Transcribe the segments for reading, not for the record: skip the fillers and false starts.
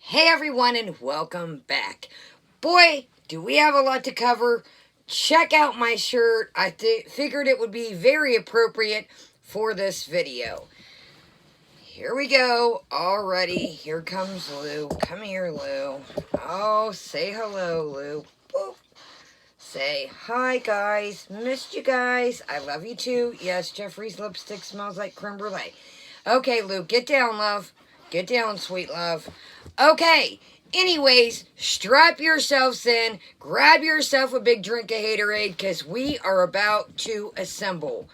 Hey everyone, and welcome back. Boy, do we have a lot to cover. Check out my shirt. I figured it would be very appropriate for this video. Here we go. Alrighty, here comes Lou. Come here, Lou. Oh, say hello, Lou. Boop. Say hi, guys. Missed you guys. I love you too. Yes, Jeffrey's lipstick smells like creme brulee. Okay, Lou, get down, love. Get down, sweet love. Okay, anyways, strap yourselves in, grab yourself a big drink of Haterade, because we are about to assemble.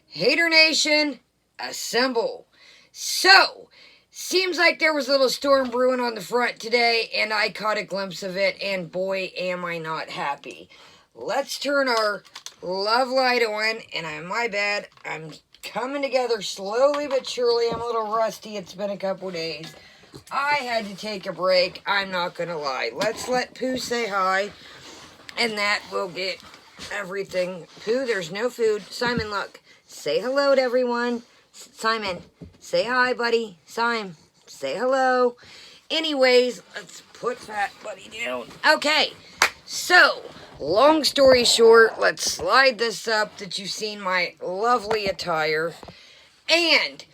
Hater Nation, assemble. So, seems like there was a little storm brewing on the front today, and I caught a glimpse of it, and boy, am I not happy. Let's turn our love light on, and my bad, I'm coming together slowly but surely. I'm a little rusty. It's been a couple days. I had to take a break. I'm not going to lie. Let's let Pooh say hi, and that will get everything. Pooh, there's no food. Simon, look. Say hello to everyone. Simon, say hi, buddy. Simon, say hello. Anyways, let's put Fat Buddy down. Okay, so long story short, let's slide this up that you've seen my lovely attire. And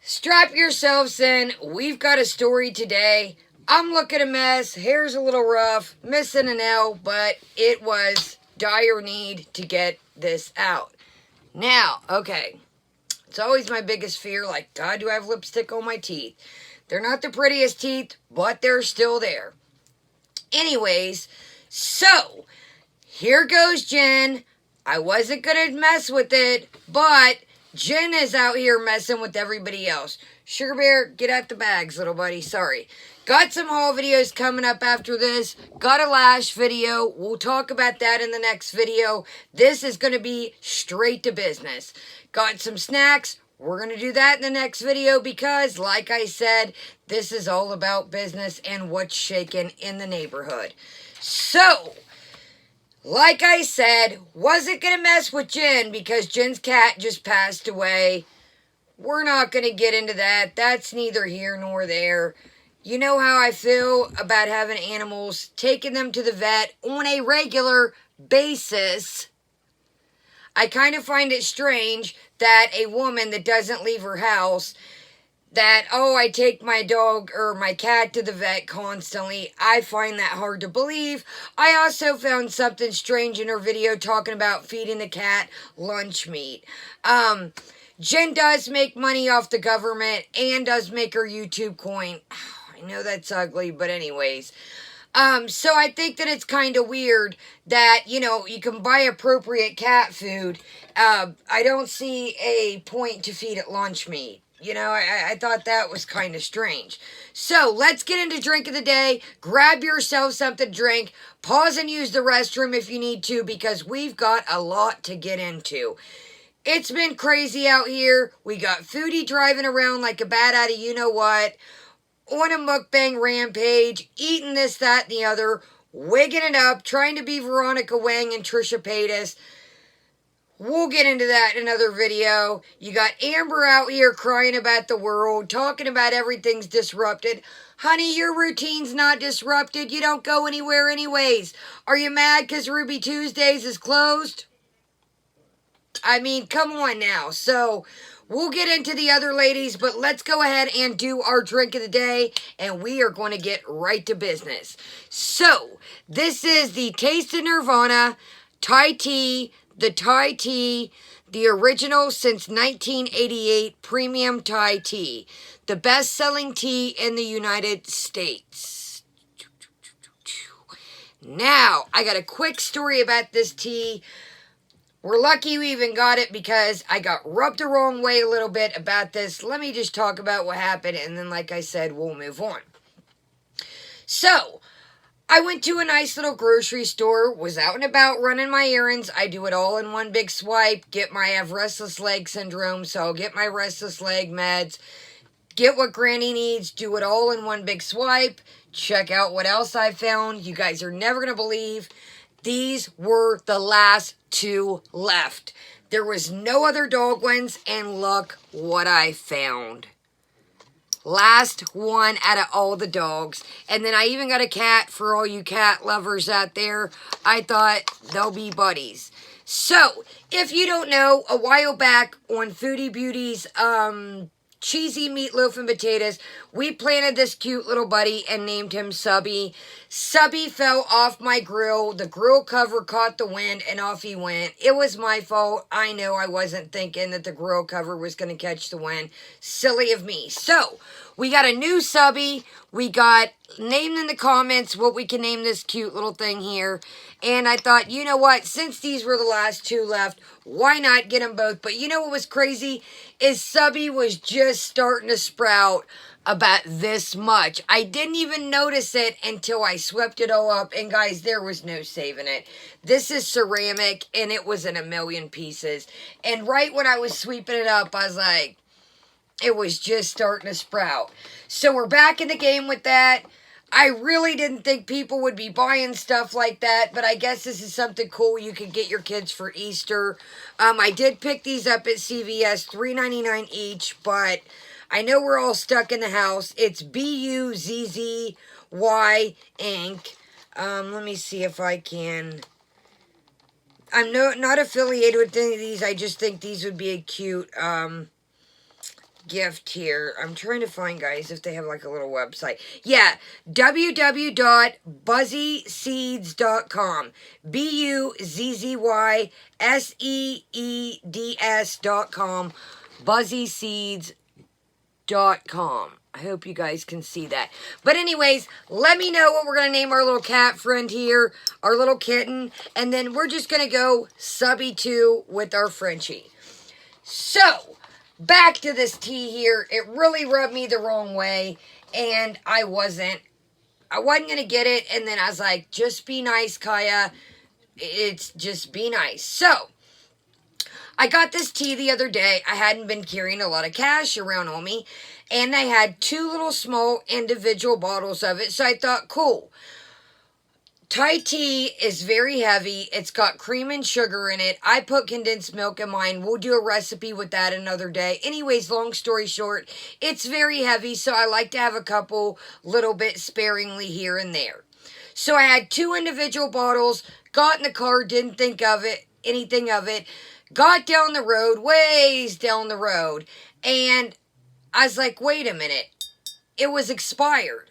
strap yourselves in. We've got a story today. I'm looking a mess. Hair's a little rough. Missing an L, but it was dire need to get this out. Now, okay. It's always my biggest fear. Like, God, do I have lipstick on my teeth? They're not the prettiest teeth, but they're still there. Anyways, so here goes Jen. I wasn't going to mess with it, but Jen is out here messing with everybody else. Sugar Bear, get out the bags, little buddy. Sorry. Got some haul videos coming up after this. Got a lash video. We'll talk about that in the next video. This is going to be straight to business. Got some snacks. We're going to do that in the next video because, like I said, this is all about business and what's shaking in the neighborhood. So, like I said, wasn't going to mess with Jen because Jen's cat just passed away. We're not going to get into that. That's neither here nor there. You know how I feel about having animals, taking them to the vet on a regular basis. I kind of find it strange that a woman that doesn't leave her house, that, oh, I take my dog or my cat to the vet constantly. I find that hard to believe. I also found something strange in her video talking about feeding the cat lunch meat. Jen does make money off the government and does make her YouTube coin. I know that's ugly, but anyways. So I think that it's kind of weird that, you know, you can buy appropriate cat food. I don't see a point to feed it lunch meat. You know, I thought that was kind of strange. So, let's get into drink of the day. Grab yourself something to drink. Pause and use the restroom if you need to because we've got a lot to get into. It's been crazy out here. We got Foodie driving around like a bat out of you-know-what. On a mukbang rampage. Eating this, that, and the other. Wigging it up. Trying to be Veronica Wang and Trisha Paytas. We'll get into that in another video. You got Amber out here crying about the world, talking about everything's disrupted. Honey, your routine's not disrupted. You don't go anywhere anyways. Are you mad because Ruby Tuesdays is closed? I mean, come on now. So, we'll get into the other ladies, but let's go ahead and do our drink of the day, and we are going to get right to business. So, this is the Taste of Nirvana Thai Tea. The Thai Tea, the original since 1988 premium Thai tea. The best-selling tea in the United States. Now, I got a quick story about this tea. We're lucky we even got it because I got rubbed the wrong way a little bit about this. Let me just talk about what happened, and then, like I said, we'll move on. So, I went to a nice little grocery store, was out and about running my errands. I do it all in one big swipe. I have restless leg syndrome, so I'll get my restless leg meds. Get what Granny needs, do it all in one big swipe. Check out what else I found. You guys are never going to believe. These were the last two left. There was no other dog ones, and look what I found. Last one out of all the dogs. And then I even got a cat for all you cat lovers out there. I thought they'll be buddies. So, if you don't know, a while back on Foodie Beauty's cheesy meatloaf and potatoes, we planted this cute little buddy and named him Subby. Subby fell off my grill. The grill cover caught the wind and off he went. It was my fault. I know I wasn't thinking that the grill cover was going to catch the wind. Silly of me. So, we got a new Subby. We got named in the comments what we can name this cute little thing here. And I thought, you know what? Since these were the last two left, why not get them both? But you know what was crazy? Is Subby was just starting to sprout about this much. I didn't even notice it until I swept it all up. And guys, there was no saving it. This is ceramic and it was in a million pieces. And right when I was sweeping it up, I was like, it was just starting to sprout. So we're back in the game with that. I really didn't think people would be buying stuff like that, but I guess this is something cool you can get your kids for Easter. I did pick these up at CVS, $3.99 each, but I know we're all stuck in the house. It's BUZZY ink. Let me see if I can. I'm not affiliated with any of these. I just think these would be a cute gift here. I'm trying to find, guys, if they have like a little website. Yeah, www.buzzyseeds.com. BUZZYSEEDS.com. buzzyseeds.com. I hope you guys can see that. But anyways, let me know what we're going to name our little cat friend here, our little kitten, and then we're just going to go Subby 2 with our Frenchie. So, back to this tea here. It really rubbed me the wrong way, and I wasn't going to get it, and then I was like, just be nice, Kaya. It's just be nice. So, I got this tea the other day. I hadn't been carrying a lot of cash around on me, and they had two little small individual bottles of it, so I thought, cool. Thai tea is very heavy. It's got cream and sugar in it. I put condensed milk in mine. We'll do a recipe with that another day. Anyways, long story short, it's very heavy, so I like to have a couple little bit sparingly here and there. So I had two individual bottles, got in the car, didn't think of it, anything of it, got down the road, ways down the road, and I was like, wait a minute, it was expired.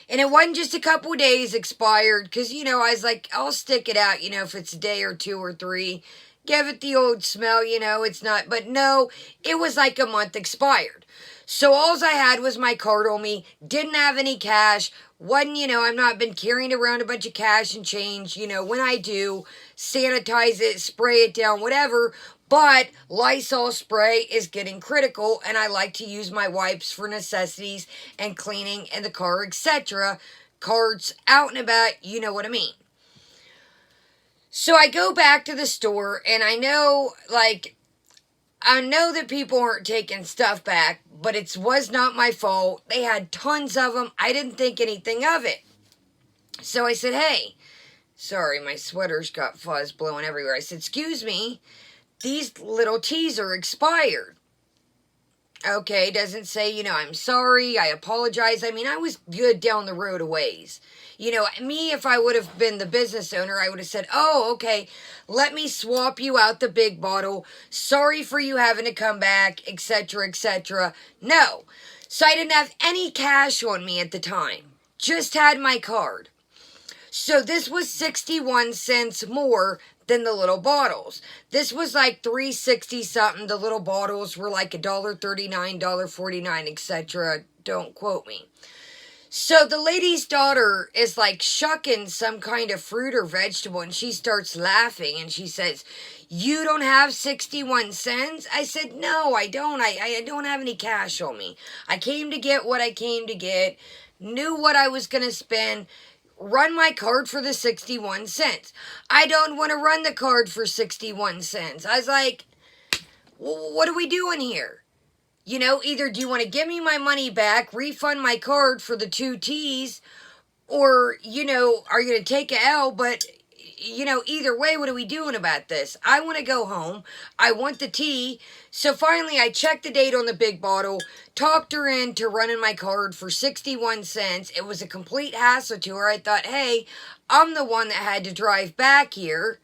And it wasn't just a couple days expired, because, you know, I was like, I'll stick it out, you know, if it's a day or two or three. Give it the old smell, you know, it's not. But no, it was like a month expired. So all I had was my card on me. Didn't have any cash. Wasn't, you know, I've not been carrying around a bunch of cash and change. You know, when I do, sanitize it, spray it down, whatever. But Lysol spray is getting critical, and I like to use my wipes for necessities and cleaning in the car, etc. Cards out and about, you know what I mean. So I go back to the store, and I know that people aren't taking stuff back, but it was not my fault. They had tons of them. I didn't think anything of it. So I said, hey, sorry, my sweater's got fuzz blowing everywhere. I said, excuse me. These little teas are expired. Okay, doesn't say, you know, I'm sorry, I apologize. I mean, I was good down the road a ways. You know, me, if I would have been the business owner, I would have said, oh, okay, let me swap you out the big bottle. Sorry for you having to come back, etc., etc. No. So I didn't have any cash on me at the time. Just had my card. So this was 61 cents more than the little bottles. This was like $3.60 something. The little bottles were like $1.39, $1.49, etc. Don't quote me. So the lady's daughter is like shucking some kind of fruit or vegetable, and she starts laughing and she says, you don't have 61 cents? I said, no, I don't. I don't have any cash on me. I came to get what I came to get, knew what I was going to spend, run my card for the 61 cents. I don't want to run the card for 61 cents. I was like, well, what are we doing here? You know, either do you want to give me my money back, refund my card for the 2 teas, or, you know, are you going to take a L? But you know, either way, what are we doing about this? I want to go home. I want the tea. So finally, I checked the date on the big bottle, talked her into running my card for 61 cents. It was a complete hassle to her. I thought, hey, I'm the one that had to drive back here.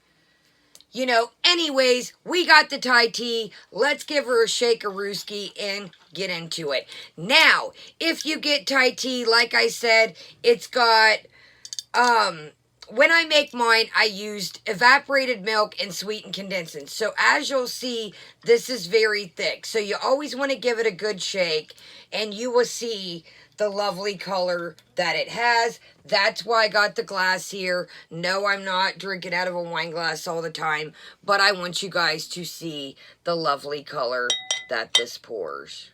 You know, anyways, we got the Thai tea. Let's give her a shakerooski and get into it. Now, if you get Thai tea, like I said, it's got, when I make mine, I used evaporated milk and sweetened condensed. So as you'll see, this is very thick. So you always want to give it a good shake, and you will see the lovely color that it has. That's why I got the glass here. No, I'm not drinking out of a wine glass all the time, but I want you guys to see the lovely color that this pours.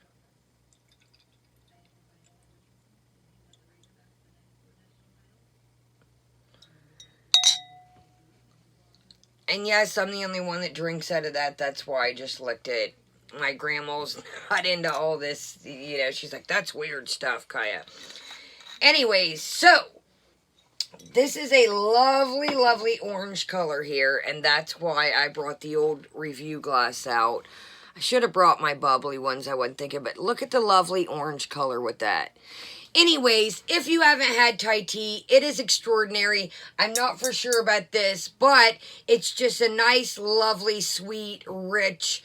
And yes, I'm the only one that drinks out of that. That's why I just licked it. My grandma's not into all this, you know, she's like, that's weird stuff, Kaya. Anyways, so, this is a lovely, lovely orange color here, and that's why I brought the old review glass out. I should have brought my bubbly ones, I wasn't thinking, but look at the lovely orange color with that. Anyways, if you haven't had Thai tea, it is extraordinary. I'm not for sure about this, but it's just a nice, lovely, sweet, rich,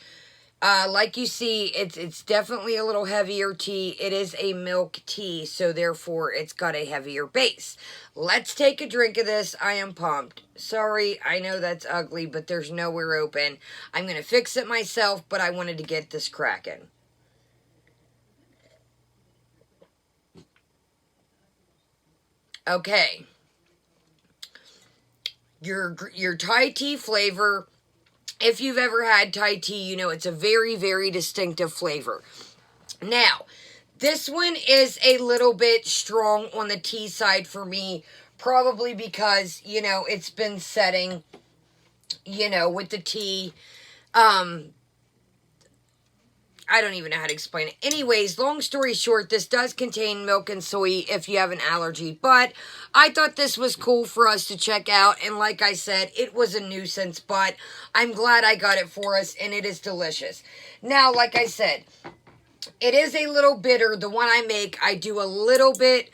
like you see, it's definitely a little heavier tea. It is a milk tea, so therefore it's got a heavier base. Let's take a drink of this. I am pumped. Sorry, I know that's ugly, but there's nowhere open. I'm going to fix it myself, but I wanted to get this cracking. Okay. Your Thai tea flavor, if you've ever had Thai tea, you know it's a very, very distinctive flavor. Now, this one is a little bit strong on the tea side for me, probably because, you know, it's been setting, you know, with the tea. I don't even know how to explain it. Anyways, long story short, this does contain milk and soy if you have an allergy. But I thought this was cool for us to check out. And like I said, it was a nuisance. But I'm glad I got it for us. And it is delicious. Now, like I said, it is a little bitter. The one I make, I do a little bit.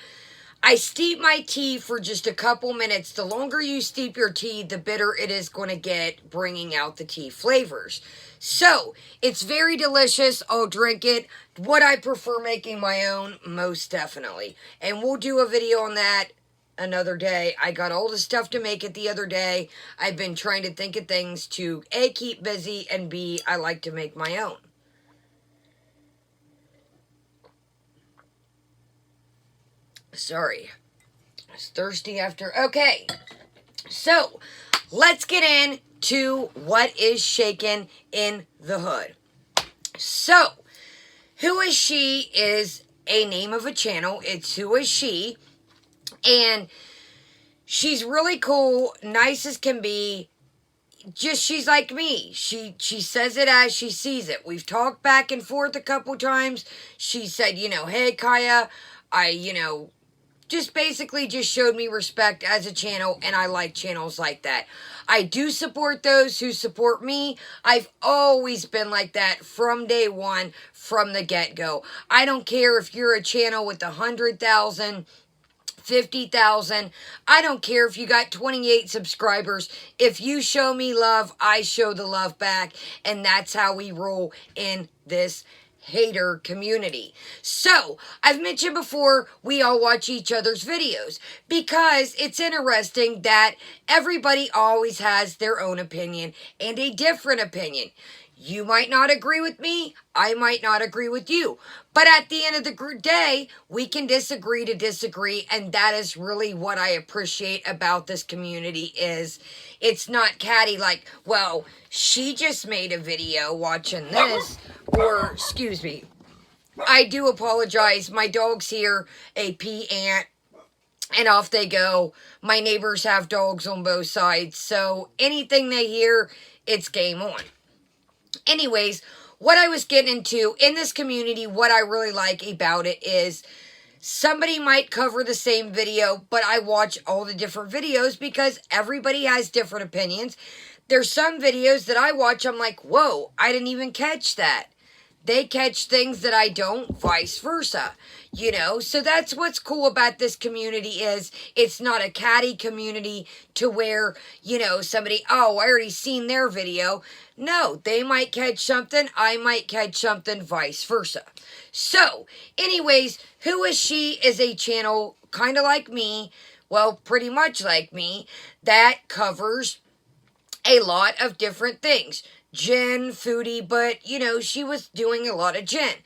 I steep my tea for just a couple minutes. The longer you steep your tea, the bitter it is going to get, bringing out the tea flavors. So, it's very delicious. I'll drink it. Would I prefer making my own? Most definitely. And we'll do a video on that another day. I got all the stuff to make it the other day. I've been trying to think of things to A, keep busy, and B, I like to make my own. Sorry. I was thirsty after. Okay. So, let's get into what is shaking in the hood. So, Who Is She is a name of a channel. It's Who Is She. And she's really cool, nice as can be. Just, she's like me. She says it as she sees it. We've talked back and forth a couple times. She said, you know, hey, Kaya, just basically just showed me respect as a channel, and I like channels like that. I do support those who support me. I've always been like that from day one, from the get-go. I don't care if you're a channel with 100,000, 50,000. I don't care if you got 28 subscribers. If you show me love, I show the love back, and that's how we roll in this hater community. So, I've mentioned before, we all watch each other's videos because it's interesting that everybody always has their own opinion and a different opinion. You might not agree with me, I might not agree with you, but at the end of the day, we can disagree to disagree, and that is really what I appreciate about this community. Is it's not catty like, well, she just made a video watching this, or, excuse me, I do apologize, my dog's here, a pea ant, and off they go. My neighbors have dogs on both sides, so anything they hear, it's game on. Anyways, what I was getting into in this community, what I really like about it is Somebody might cover the same video, but I watch all the different videos because everybody has different opinions. There's some videos that I watch, I'm like, whoa, I didn't even catch that. They catch things that I don't, vice versa. You know, so that's what's cool about this community is it's not a catty community to where, you know, somebody, oh, I already seen their video. No, they might catch something, I might catch something, vice versa. So, anyways, Who Is She is a channel kind of like me, well, pretty much like me, that covers a lot of different things. Jen, foodie, but, you know, she was doing a lot of Jen.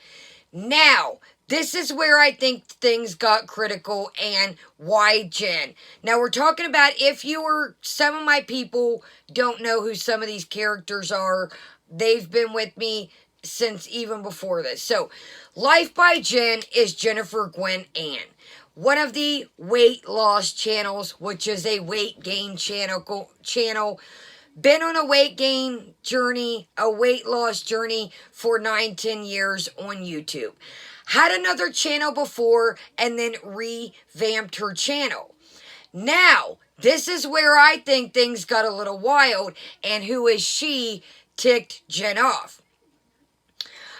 Now, this is where I think things got critical and why Jen. Now, we're talking about if you were, some of my people don't know who some of these characters are. They've been with me since even before this. So, Life by Jen is Jennifer Gwen Ann. One of the weight loss channels, which is a weight gain channel. Been on a weight gain journey, a weight loss journey for 9-10 years on YouTube. Had another channel before and then revamped her channel. Now, this is where I think things got a little wild and Who Is She ticked Jen off.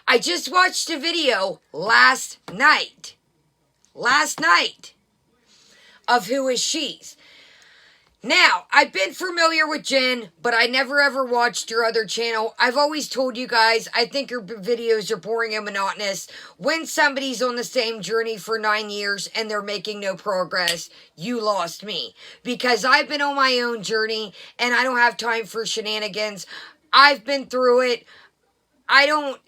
I just watched a video last night of Who Is She's. Now, I've been familiar with Jen, but I never ever watched her other channel. I've always told you guys, I think her videos are boring and monotonous. When somebody's on the same journey for 9 years and they're making no progress, you lost me. Because I've been on my own journey and I don't have time for shenanigans. I've been through it. I don't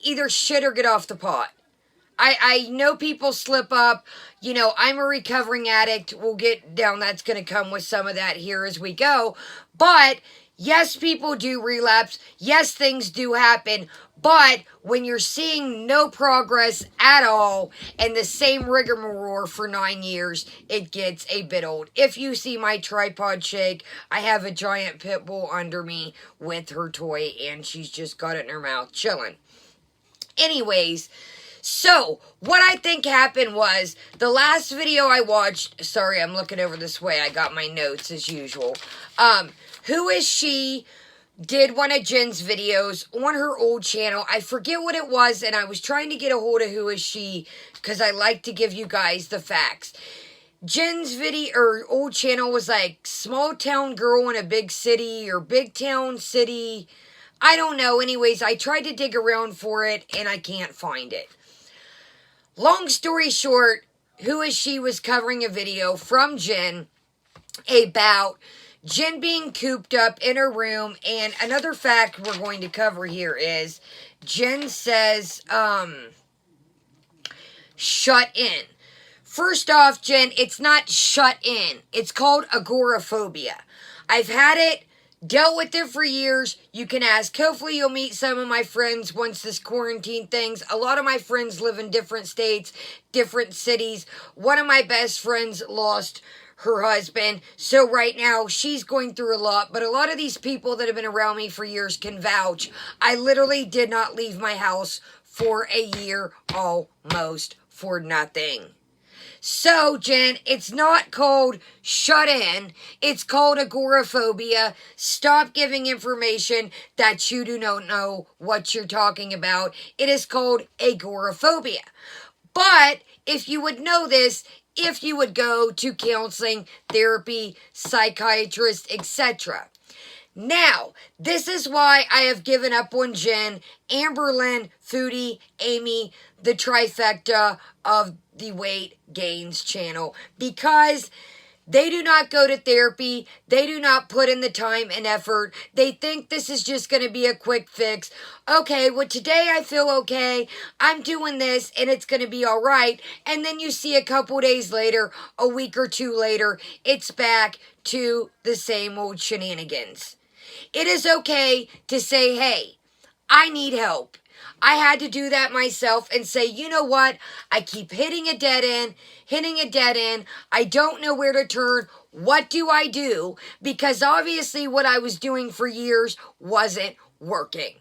either shit or get off the pot. I know people slip up. You know, I'm a recovering addict. We'll get down. That's going to come with some of that here as we go. But, yes, people do relapse. Yes, things do happen. But when you're seeing no progress at all and the same rigmarole for 9 years, it gets a bit old. If you see my tripod shake, I have a giant pit bull under me with her toy, and she's just got it in her mouth, chilling. Anyways, so, what I think happened was, the last video I watched, sorry, I'm looking over this way, I got my notes as usual. Who Is She did one of Jen's videos on her old channel. I forget what it was, and I was trying to get a hold of Who Is She, because I like to give you guys the facts. Jen's video, or old channel was like, small town girl in a big city, or big town city, I don't know. Anyways, I tried to dig around for it, and I can't find it. Long story short, Who Is She was covering a video from Jen about Jen being cooped up in her room. And another fact we're going to cover here is Jen says, shut in. First off, Jen, it's not shut in. It's called agoraphobia. I've had it. Dealt with it for years. You can ask. Hopefully you'll meet some of my friends once this quarantine things. A lot of my friends live in different states, different cities. One of my best friends lost her husband. So right now she's going through a lot. But a lot of these people that have been around me for years can vouch. I literally did not leave my house for a year almost for nothing. So, Jen, it's not called shut in. It's called agoraphobia. Stop giving information that you do not know what you're talking about. It is called agoraphobia. But if you would know this, if you would go to counseling, therapy, psychiatrist, etc. Now, this is why I have given up on Jen, Amberlynn, Foodie, Amy, the trifecta of the Weight Gains channel, because they do not go to therapy. They do not put in the time and effort. They think this is just going to be a quick fix. Okay, well, today I feel okay. I'm doing this and it's going to be all right. And then you see a couple days later, a week or two later, it's back to the same old shenanigans. It is okay to say, hey, I need help. I had to do that myself and say, you know what? I keep hitting a dead end. I don't know where to turn. What do I do? Because obviously what I was doing for years wasn't working.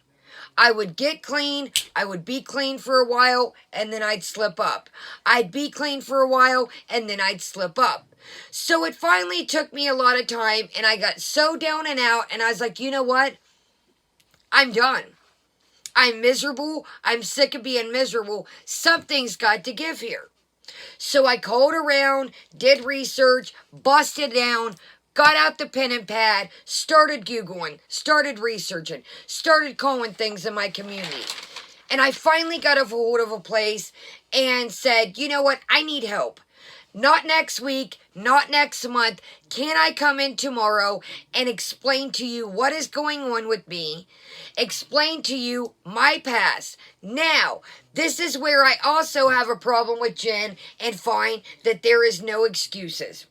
I would get clean, I would be clean for a while, and then I'd slip up. I'd be clean for a while, and then I'd slip up. So it finally took me a lot of time, and I got so down and out, and I was like, you know what? I'm done. I'm miserable. I'm sick of being miserable. Something's got to give here. So I called around, did research, busted down, got out the pen and pad, started Googling, started researching, started calling things in my community. And I finally got a hold of a place and said, you know what? I need help. Not next week, not next month. Can I come in tomorrow and explain to you what is going on with me? Explain to you my past. Now, this is where I also have a problem with Jen and find that there is no excuses.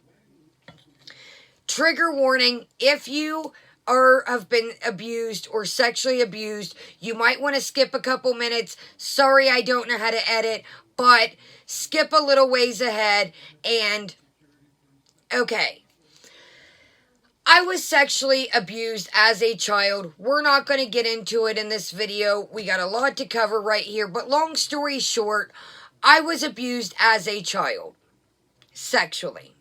Trigger warning, if you have been abused or sexually abused, you might want to skip a couple minutes. Sorry, I don't know how to edit, but skip a little ways ahead and, okay. I was sexually abused as a child. We're not going to get into it in this video. We got a lot to cover right here, but long story short, I was abused as a child, sexually.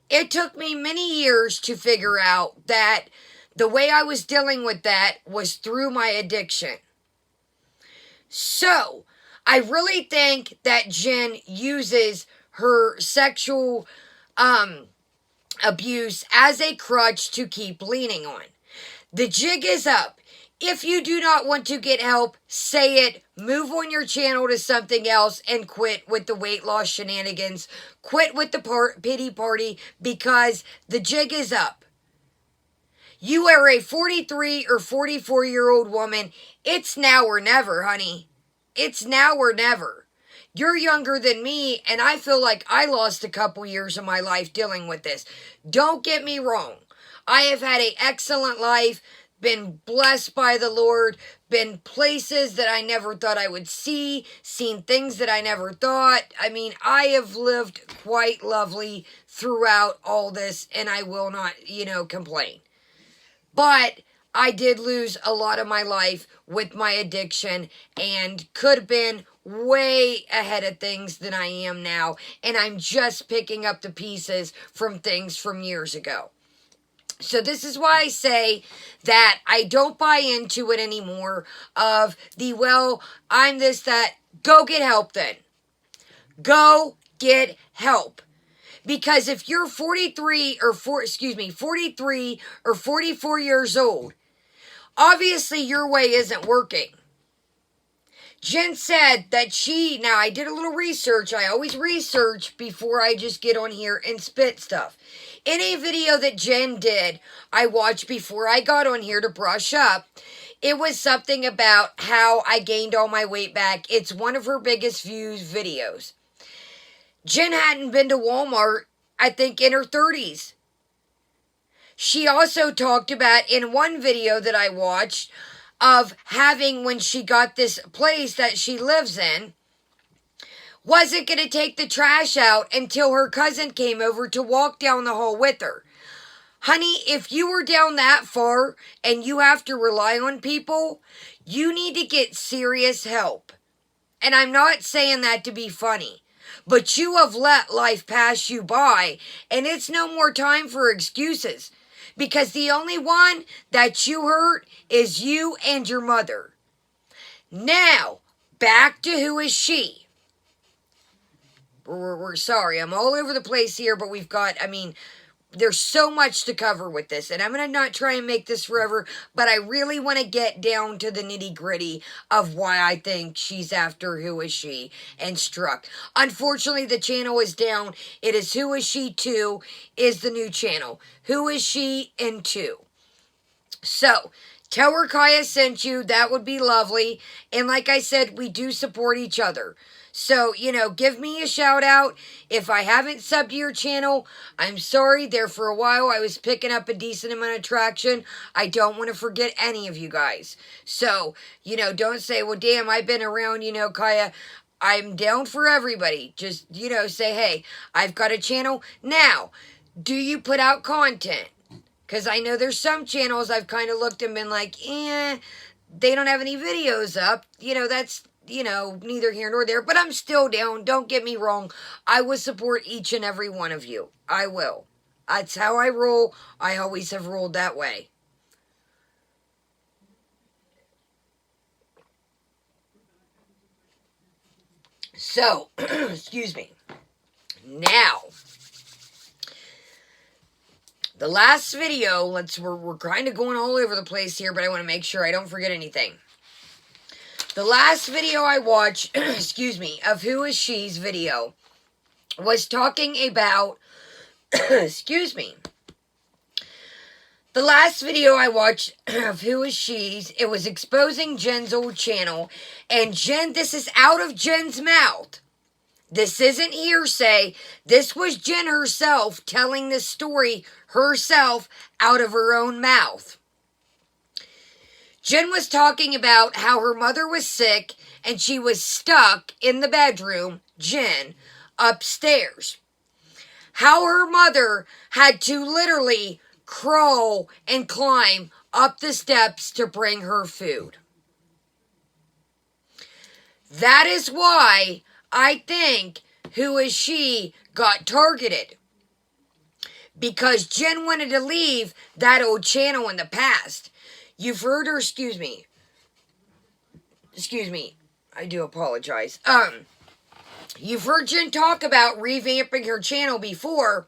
It took me many years to figure out that the way I was dealing with that was through my addiction. So, I really think that Jen uses her sexual abuse as a crutch to keep leaning on. The jig is up. If you do not want to get help, say it, move on your channel to something else, and quit with the weight loss shenanigans. Quit with the pity party, because the jig is up. You are a 43 or 44-year-old woman. It's now or never, honey. It's now or never. You're younger than me, and I feel like I lost a couple years of my life dealing with this. Don't get me wrong. I have had an excellent life, been blessed by the Lord, been places that I never thought I would see, seen things that I never thought. I mean, I have lived quite lovely throughout all this, and I will not, complain. But I did lose a lot of my life with my addiction and could have been way ahead of things than I am now. And I'm just picking up the pieces from things from years ago. So this is why I say that I don't buy into it anymore of the, well, I'm this, that. Go get help then. Go get help. Because if you're 43 or 44 years old, obviously your way isn't working. Jen said that now I did a little research. I always research before I just get on here and spit stuff. In a video that Jen did, I watched before I got on here to brush up. It was something about how I gained all my weight back. It's one of her biggest views videos. Jen hadn't been to Walmart, I think, in her 30s. She also talked about in one video that I watched of having, when she got this place that she lives in, wasn't going to take the trash out until her cousin came over to walk down the hall with her. Honey, if you were down that far and you have to rely on people, you need to get serious help. And I'm not saying that to be funny. But you have let life pass you by, and it's no more time for excuses. Because the only one that you hurt is you and your mother. Now, back to who is she. We're sorry, I'm all over the place here, but we've got, there's so much to cover with this, and I'm going to not try and make this forever, but I really want to get down to the nitty-gritty of why I think she's after Who Is She and Struck. Unfortunately, the channel is down. It is Who Is She 2 is the new channel. Who Is She in 2. So, tell her Kaya sent you. That would be lovely. And like I said, we do support each other. So, give me a shout out. If I haven't subbed to your channel, I'm sorry. There for a while, I was picking up a decent amount of traction. I don't want to forget any of you guys. So, don't say, well, damn, I've been around, Kaya. I'm down for everybody. Just, say, hey, I've got a channel. Now, do you put out content? Because I know there's some channels I've kind of looked and been like, they don't have any videos up. You know, that's, you know, neither here nor there. But I'm still down. Don't get me wrong. I will support each and every one of you. I will. That's how I roll. I always have rolled that way. So, excuse me. Now, the last video, we're kind of going all over the place here, but I want to make sure I don't forget anything. The last video I watched, excuse me, of Who Is She's video was talking about, excuse me. The last video I watched of Who Is She's, it was exposing Jen's old channel. And Jen, this is out of Jen's mouth. This isn't hearsay. This was Jen herself telling this story herself out of her own mouth. Jen was talking about how her mother was sick and she was stuck in the bedroom, Jen, upstairs. How her mother had to literally crawl and climb up the steps to bring her food. That is why I think Who Is She got targeted. Because Jen wanted to leave that old channel in the past. You've heard her, excuse me, I do apologize. You've heard Jen talk about revamping her channel before.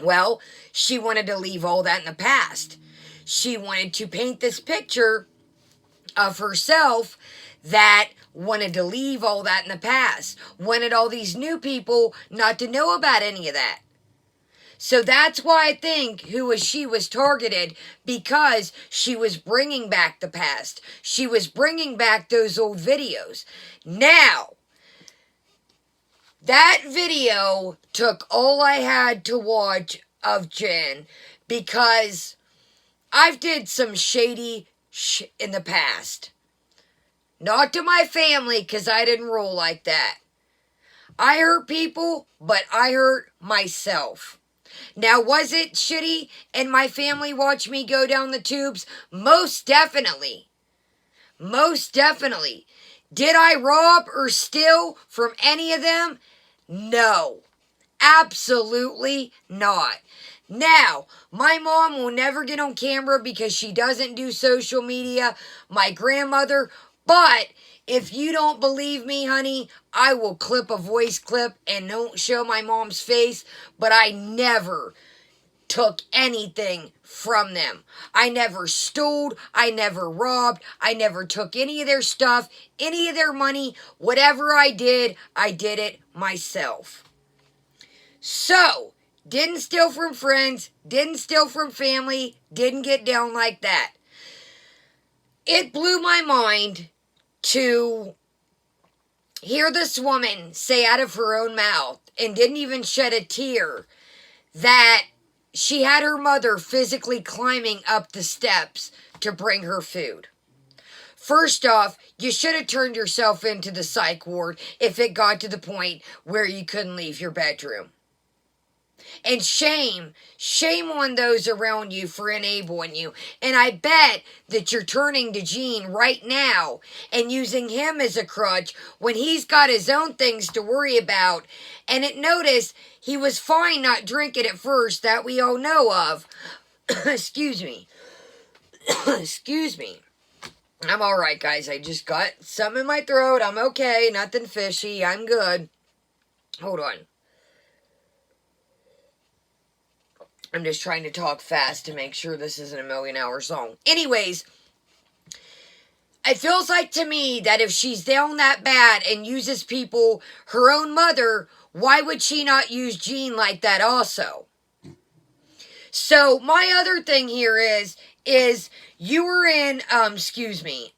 Well, she wanted to leave all that in the past. She wanted to paint this picture of herself that wanted to leave all that in the past. Wanted all these new people not to know about any of that. So that's why I think Who Is She was targeted, because she was bringing back the past. She was bringing back those old videos. Now, that video took all I had to watch of Jen, because I've did some shady in the past. Not to my family, because I didn't roll like that. I hurt people, but I hurt myself. Now, was it shitty and my family watched me go down the tubes? Most definitely. Most definitely. Did I rob or steal from any of them? No. Absolutely not. Now, my mom will never get on camera because she doesn't do social media. My grandmother. But if you don't believe me, honey, I will clip a voice clip and don't show my mom's face. But I never took anything from them. I never stole. I never robbed. I never took any of their stuff, any of their money. Whatever I did it myself. So, didn't steal from friends, didn't steal from family, didn't get down like that. It blew my mind to hear this woman say out of her own mouth, and didn't even shed a tear, that she had her mother physically climbing up the steps to bring her food. First off, you should have turned yourself into the psych ward if it got to the point where you couldn't leave your bedroom. And shame on those around you for enabling you. And I bet that you're turning to Gene right now and using him as a crutch when he's got his own things to worry about. And notice he was fine not drinking at first, that we all know of. Excuse me. Excuse me. I'm alright, guys. I just got something in my throat. I'm okay. Nothing fishy. I'm good. Hold on. I'm just trying to talk fast to make sure this isn't a million-hour song. Anyways, it feels like to me that if she's down that bad and uses people, her own mother, why would she not use Gene like that also? So, my other thing here is you were in, excuse me.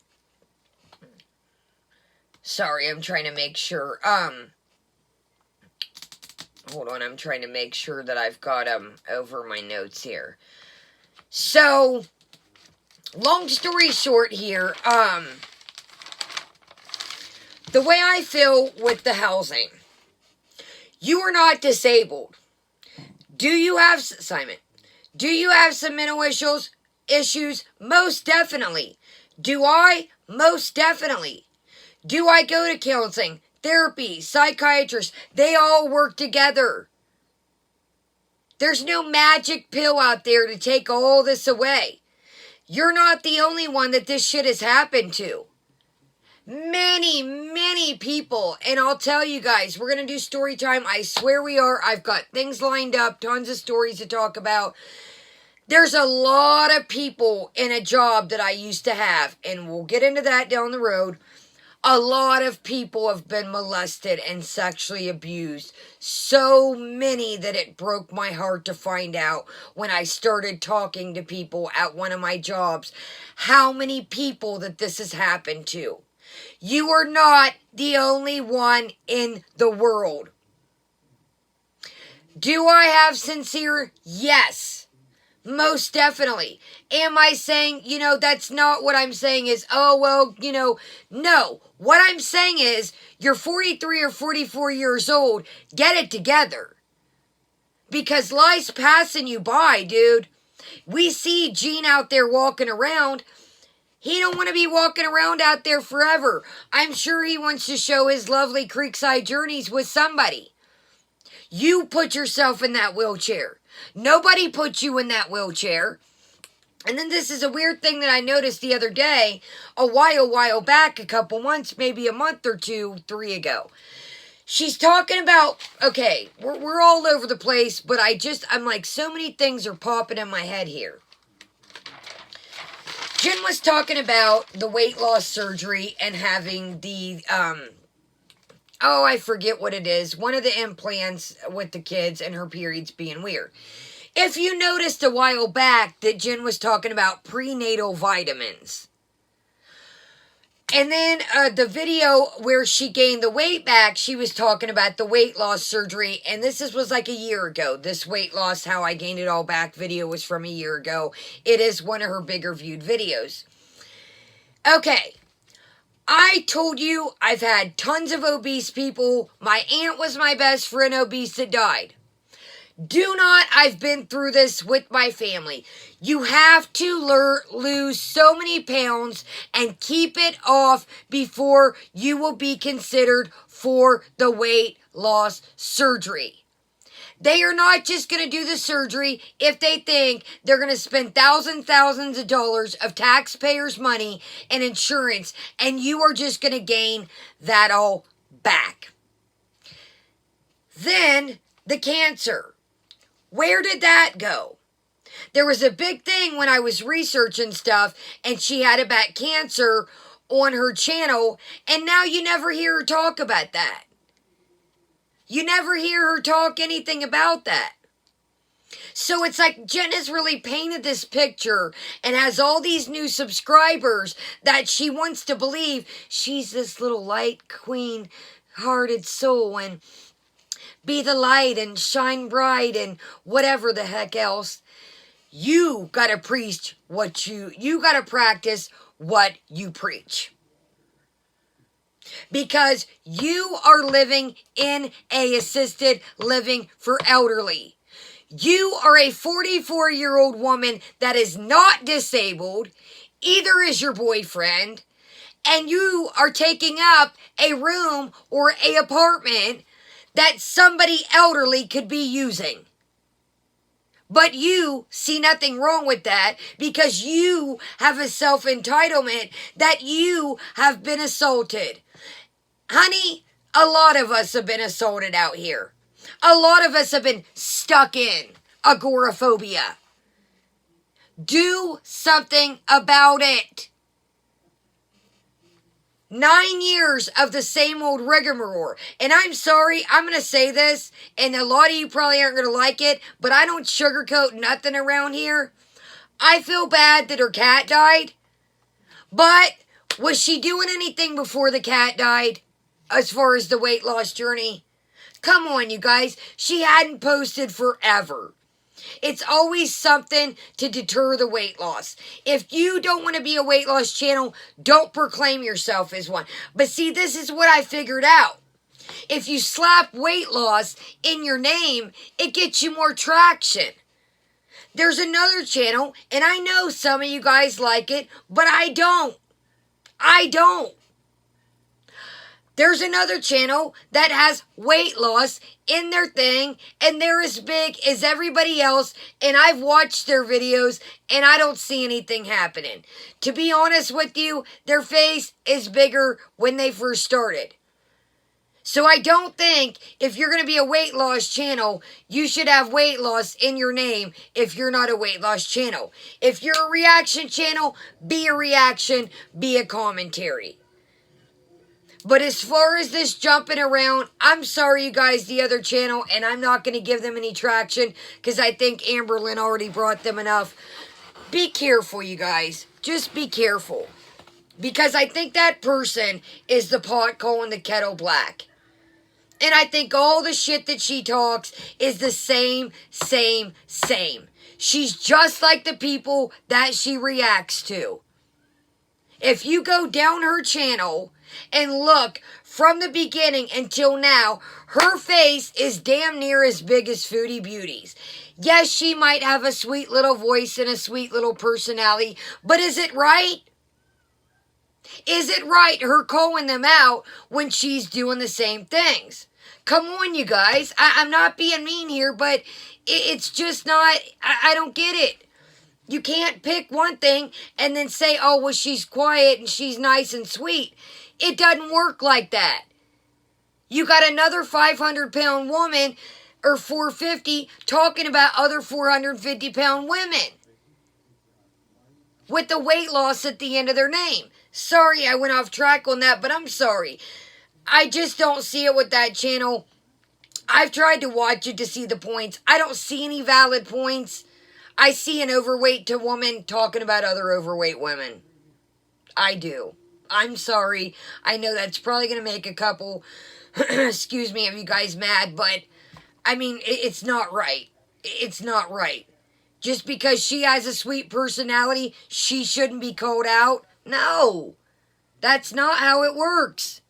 Sorry, I'm trying to make sure, hold on, I'm trying to make sure that I've got over my notes here. So, long story short here, the way I feel with the housing, you are not disabled. Do you have, Simon, do you have some mental issues? Most definitely. Do I? Most definitely. Do I go to counseling, therapy, psychiatrists? They all work together. There's no magic pill out there to take all this away. You're not the only one that this shit has happened to. Many, many people, and I'll tell you guys, we're going to do story time. I swear we are. I've got things lined up, tons of stories to talk about. There's a lot of people in a job that I used to have, and we'll get into that down the road. A lot of people have been molested and sexually abused. So many that it broke my heart to find out when I started talking to people at one of my jobs how many people that this has happened to. You are not the only one in the world. Do I have sincere? Yes. Most definitely. Am I saying, that's not what I'm saying is, no. What I'm saying is, you're 43 or 44 years old, get it together. Because life's passing you by, dude. We see Gene out there walking around. He don't want to be walking around out there forever. I'm sure he wants to show his lovely Creekside journeys with somebody. You put yourself in that wheelchair. Nobody put you in that wheelchair. And then this is a weird thing that I noticed the other day, a while back, a couple months, maybe a month or 2, 3 ago. She's talking about, okay, we're all over the place, but I'm like, so many things are popping in my head here. Jen was talking about the weight loss surgery and having the, I forget what it is. One of the implants with the kids and her periods being weird. If you noticed a while back that Jen was talking about prenatal vitamins. And then the video where she gained the weight back, she was talking about the weight loss surgery. And this was like a year ago. This weight loss, how I gained it all back video was from a year ago. It is one of her bigger viewed videos. Okay. I told you I've had tons of obese people. My aunt was my best friend obese that died. I've been through this with my family. You have to lose so many pounds and keep it off before you will be considered for the weight loss surgery. They are not just going to do the surgery if they think they're going to spend thousands of dollars of taxpayers' money and insurance, and you are just going to gain that all back. Then, the cancer. Where did that go? There was a big thing when I was researching stuff, and she had about cancer on her channel, and now you never hear her talk about that. You never hear her talk anything about that. So it's like Jen has really painted this picture and has all these new subscribers that she wants to believe she's this little light queen-hearted soul and be the light and shine bright and whatever the heck else. You gotta preach what you gotta practice what you preach. Because you are living in a assisted living for elderly. You are a 44-year-old woman that is not disabled, either is your boyfriend, and you are taking up a room or an apartment that somebody elderly could be using. But you see nothing wrong with that because you have a self-entitlement that you have been assaulted. Honey, a lot of us have been assaulted out here. A lot of us have been stuck in agoraphobia. Do something about it. 9 years of the same old rigmarole. And I'm sorry, I'm going to say this, and a lot of you probably aren't going to like it, but I don't sugarcoat nothing around here. I feel bad that her cat died, but was she doing anything before the cat died as far as the weight loss journey? Come on, you guys. She hadn't posted forever. It's always something to deter the weight loss. If you don't want to be a weight loss channel, don't proclaim yourself as one. But see, this is what I figured out. If you slap weight loss in your name, it gets you more traction. There's another channel, and I know some of you guys like it, but I don't. I don't. There's another channel that has weight loss in their thing, and they're as big as everybody else, and I've watched their videos, and I don't see anything happening. To be honest with you, their face is bigger when they first started. So I don't think if you're going to be a weight loss channel, you should have weight loss in your name if you're not a weight loss channel. If you're a reaction channel, be a reaction, be a commentary. But as far as this jumping around, I'm sorry, you guys, the other channel, and I'm not going to give them any traction because I think Amberlynn already brought them enough. Be careful, you guys. Just be careful. Because I think that person is the pot calling the kettle black. And I think all the shit that she talks is the same. She's just like the people that she reacts to. If you go down her channel and look from the beginning until now, her face is damn near as big as Foodie Beauty's. Yes, she might have a sweet little voice and a sweet little personality, but is it right? Is it right her calling them out when she's doing the same things? Come on, you guys. I'm not being mean here, but it's just not, I don't get it. You can't pick one thing and then say, oh, well, she's quiet and she's nice and sweet. It doesn't work like that. You got another 500-pound woman or 450 talking about other 450-pound women with the weight loss at the end of their name. Sorry, I went off track on that, but I'm sorry. I just don't see it with that channel. I've tried to watch it to see the points. I don't see any valid points. I see an overweight woman talking about other overweight women. I do. I'm sorry. I know that's probably going to make a couple, excuse me, of you guys mad, but, I mean, it's not right. It's not right. Just because she has a sweet personality, she shouldn't be called out? No. That's not how it works.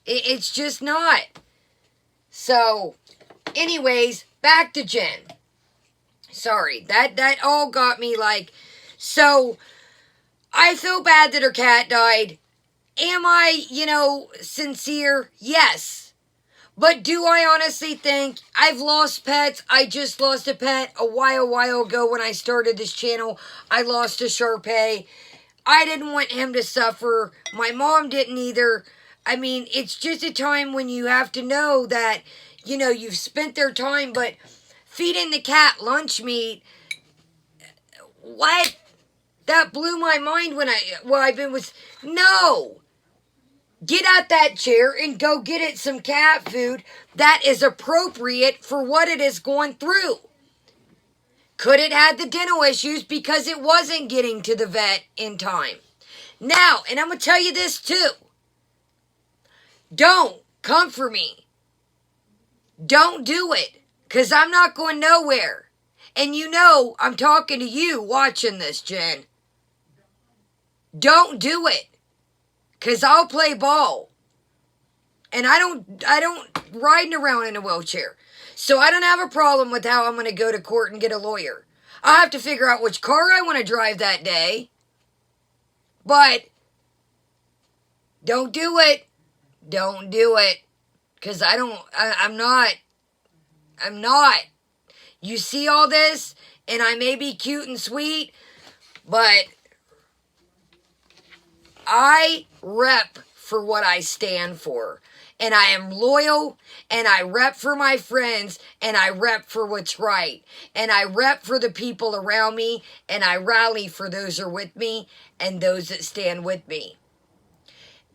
It's just not. So, anyways, back to Jen. Sorry, that all got me like, so, I feel bad that her cat died. Am I, sincere? Yes. But do I honestly think I've lost pets? I just lost a pet a while ago when I started this channel. I lost a Shar-Pei. I didn't want him to suffer. My mom didn't either. I mean, it's just a time when you have to know that, you've spent their time, but feeding the cat lunch meat, what? That blew my mind when no. Get out that chair and go get it some cat food that is appropriate for what it is going through. Could it have the dental issues because it wasn't getting to the vet in time? Now, and I'm going to tell you this too. Don't come for me. Don't do it, because I'm not going nowhere. And I'm talking to you watching this, Jen. Don't do it, because I'll play ball. And I don't riding around in a wheelchair. So I don't have a problem with how I'm going to go to court and get a lawyer. I'll have to figure out which car I want to drive that day. But don't do it. Don't do it. Because I'm not. You see all this, and I may be cute and sweet, but I rep for what I stand for. And I am loyal, and I rep for my friends, and I rep for what's right. And I rep for the people around me, and I rally for those who are with me and those that stand with me.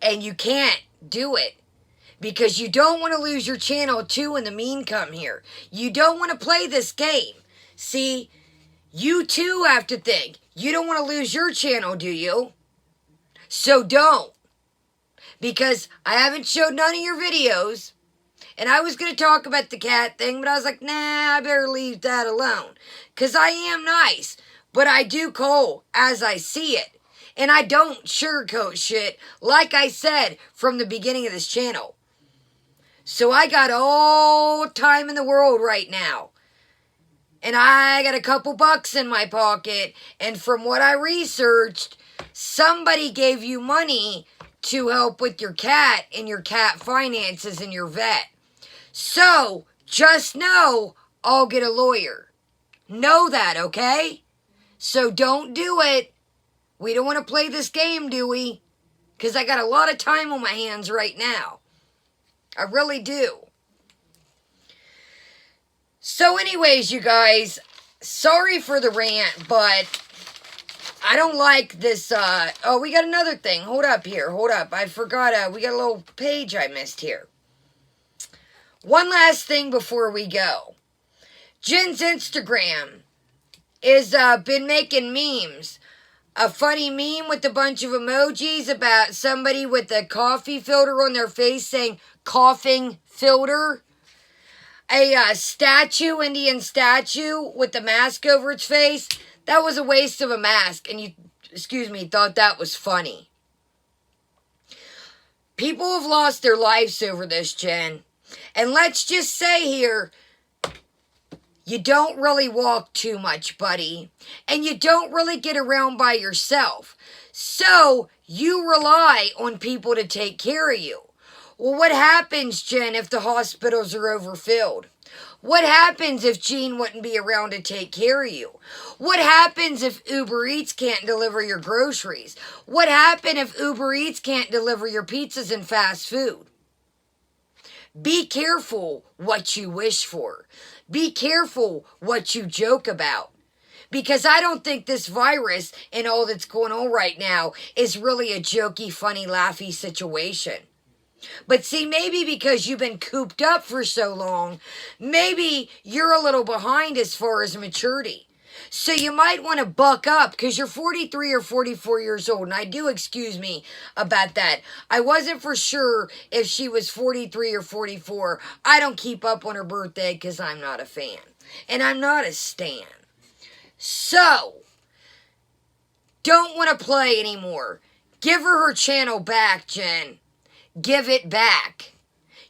And you can't do it. Because you don't want to lose your channel too when the mean come here. You don't want to play this game. See, you too have to think. You don't want to lose your channel, do you? So don't. Because I haven't showed none of your videos. And I was going to talk about the cat thing, but I was like, nah, I better leave that alone. Because I am nice. But I do call as I see it. And I don't sugarcoat shit, like I said from the beginning of this channel. So I got all time in the world right now. And I got a couple bucks in my pocket. And from what I researched, Somebody gave you money to help with your cat and your cat finances and your vet. So, just know I'll get a lawyer. Know that, okay? So don't do it. We don't want to play this game, do we? Because I got a lot of time on my hands right now. I really do. So anyways, you guys, sorry for the rant, but I don't like this, oh, we got another thing. Hold up here, hold up. I forgot, we got a little page I missed here. One last thing before we go. Jen's Instagram is, been making memes. A funny meme with a bunch of emojis about somebody with a coffee filter on their face saying, coughing filter. A statue, Indian statue, with the mask over its face. That was a waste of a mask, and you, thought that was funny. People have lost their lives over this, Jen. And let's just say here, you don't really walk too much, buddy. And you don't really get around by yourself. So, you rely on people to take care of you. Well, what happens, Jen, if the hospitals are overfilled? What happens if Jean wouldn't be around to take care of you? What happens if Uber Eats can't deliver your groceries? What happens if Uber Eats can't deliver your pizzas and fast food? Be careful what you wish for. Be careful what you joke about. Because I don't think this virus and all that's going on right now is really a jokey, funny, laughy situation. But see, maybe because you've been cooped up for so long, maybe you're a little behind as far as maturity. So you might want to buck up because you're 43 or 44 years old. And I do excuse me about that. I wasn't for sure if she was 43 or 44. I don't keep up on her birthday because I'm not a fan. And I'm not a stan. So, don't want to play anymore. Give her channel back, Jen. Give it back.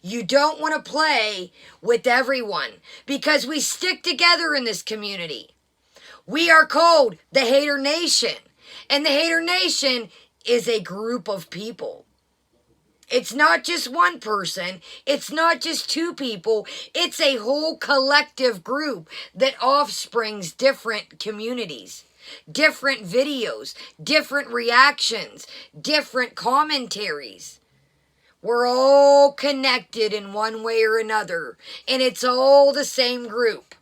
You don't want to play with everyone because we stick together in this community. We are called the Hater Nation. And the Hater Nation is a group of people. It's not just one person. It's not just two people. It's a whole collective group that offsprings different communities, different videos, different reactions, different commentaries. We're all connected in one way or another, and it's all the same group.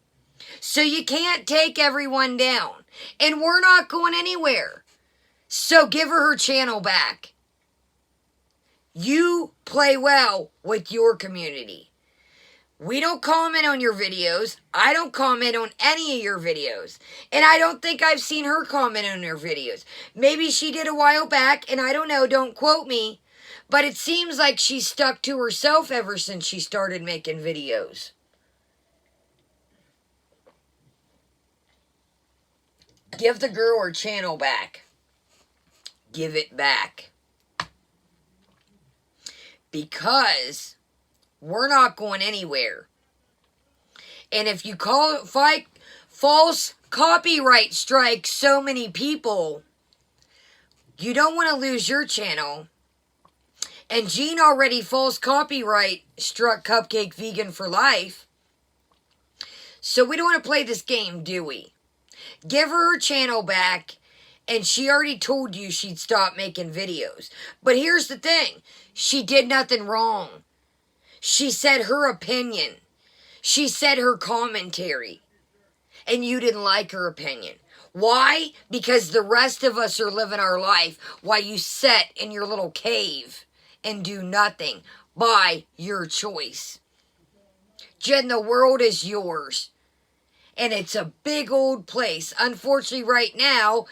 So you can't take everyone down, and we're not going anywhere. So give her channel back. You play well with your community. We don't comment on your videos. I don't comment on any of your videos. And I don't think I've seen her comment on your videos. Maybe she did a while back, and I don't know, don't quote me. But it seems like she's stuck to herself ever since she started making videos. Give the girl her channel back. Give it back. Because we're not going anywhere. And if you fight false copyright strike so many people, you don't want to lose your channel. And Jean already false copyright struck Cupcake Vegan for life. So we don't want to play this game, do we? Give her channel back, and she already told you she'd stop making videos. But here's the thing. She did nothing wrong. She said her opinion. She said her commentary. And you didn't like her opinion. Why? Because the rest of us are living our life while you sit in your little cave and do nothing by your choice. Jen, the world is yours. And it's a big old place. Unfortunately, right now,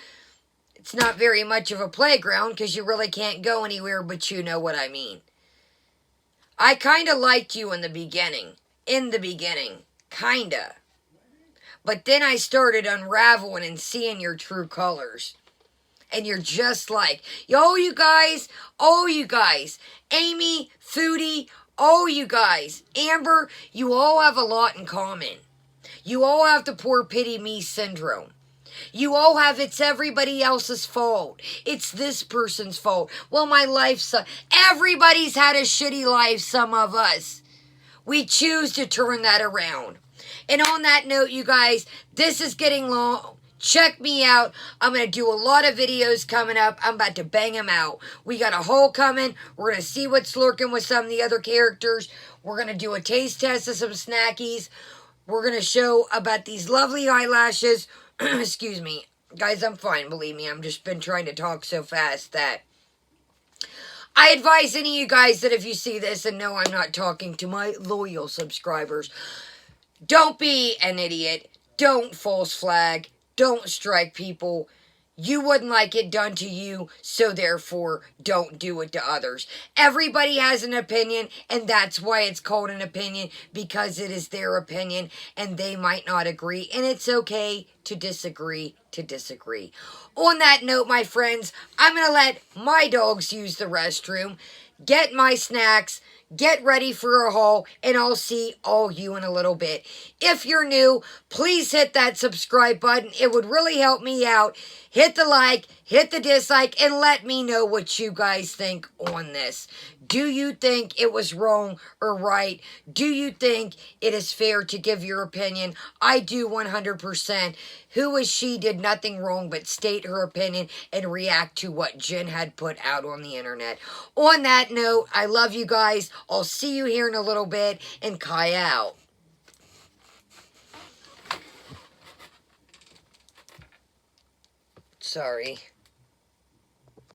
it's not very much of a playground because you really can't go anywhere, but you know what I mean. I kind of liked you in the beginning. Kinda. But then I started unraveling and seeing your true colors. And you're just like, all you guys, Amy, Foodie, all you guys, Amber, you all have a lot in common. You all have the poor pity me syndrome. You all have, it's everybody else's fault. It's this person's fault. Well, my life sucks. Everybody's had a shitty life, some of us. We choose to turn that around. And on that note, you guys, this is getting long. Check me out. I'm going to do a lot of videos coming up. I'm about to bang them out. We got a haul coming. We're going to see what's lurking with some of the other characters. We're going to do a taste test of some snackies. We're going to show about these lovely eyelashes. Excuse me. Guys, I'm fine, believe me. I've just been trying to talk so fast that I advise any of you guys that if you see this, and no, I'm not talking to my loyal subscribers, don't be an idiot. Don't false flag. Don't strike people. You wouldn't like it done to you, so therefore, don't do it to others. Everybody has an opinion, and that's why it's called an opinion, because it is their opinion, and they might not agree, and it's okay to disagree, On that note, my friends, I'm going to let my dogs use the restroom, get my snacks, get ready for a haul, and I'll see all you in a little bit. If you're new, please hit that subscribe button. It would really help me out. Hit the like, hit the dislike, and let me know what you guys think on this. Do you think it was wrong or right? Do you think it is fair to give your opinion? I do 100%. Who is she did nothing wrong but state her opinion and react to what Jen had put out on the internet. On that note, I love you guys. I'll see you here in a little bit, and Kai out. Sorry.